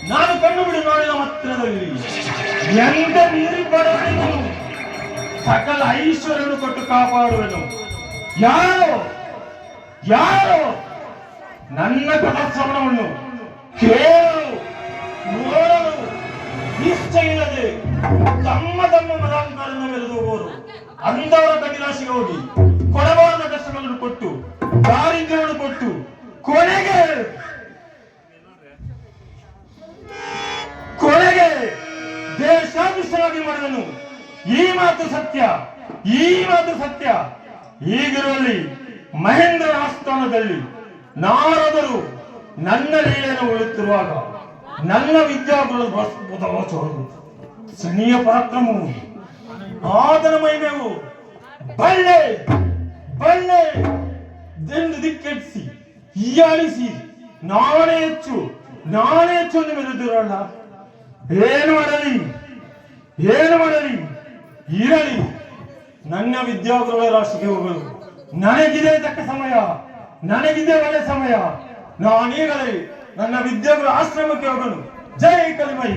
ನಾನು ಕಣ್ಣುಬಿಡಿ ನೋಡಿದ ಮಾತ್ರದಲ್ಲಿ ಎಂದ ನೀರು ಬಡವನು ಸಕಲ ಐಶ್ವರ್ಯವನ್ನು ಕೊಟ್ಟು ಕಾಪಾಡುವನು. ಯಾರೋ ಯಾರೋ ನನ್ನ ಕಥಾಶ್ರವಣವನ್ನು ಕೇಳಲು ನೋಡಲು ಇಷ್ಟ ಇಲ್ಲದೆ ತಮ್ಮ ಮತಾಂತರವನ್ನು ಮೆರೆದು ಹೋಗುವರು. ಅಂದವರ ಕಣ್ಣಿನಾಶಿಗೆ ಹೋಗಿ ಕೊಡಬಾರದ ಕಷ್ಟಗಳನ್ನು ಕೊಟ್ಟು ದಾರಿದ್ರ್ಯವನ್ನು ಕೊಟ್ಟು ಕೊನೆಗೆ ದೇಶಾಭಿಷೇಕ ಮಾಡಿದನು. ಈ ಮಾತು ಸತ್ಯ, ಈ ಮಾತು ಸತ್ಯ. ಹೀಗಿರುವಲ್ಲಿ ಮಹೇಂದ್ರ ಆಸ್ಥಾನದಲ್ಲಿ ನಾರದರು ನನ್ನ ಲೀಲೆಯನ್ನು ಉಳಿತಿರುವಾಗ ನನ್ನ ವಿದ್ಯಾರ್ಥಿಗಳು ಸನಿಯ ಪರಾಕ್ರಮವು ಆತನ ಮೈಮೇವು ಬಳ್ಳೆ ಬಳ್ಳೆ ದೆಂದು ದಿಕ್ಕೆಟ್ಟಿಸಿ ಹೀಯಾಳಿಸಿ ನಾನೇ ಹೆಚ್ಚು ಎಂದು ಮೆರೆದಿರಲ್ಲ. ಏನು ಮಾಡಲಿ ಇರಲಿ. ನನ್ನ ವಿದ್ಯಾರ್ಥಿಗಳ ರಾಶಿಗೆ ಹೋಗಲು ನನಗಿದೆ ತಕ್ಕ ಸಮಯ, ನನಗಿದೆ ಒಳ್ಳೆ ಸಮಯ. ನಾನೀಗಲೇ ನನ್ನ ವಿದ್ಯಾರ್ಥಿಗಳ ಆಶ್ರಮಕ್ಕೆ ಹೋಗಲು. ಜೈ ಕಲಿಮೈ.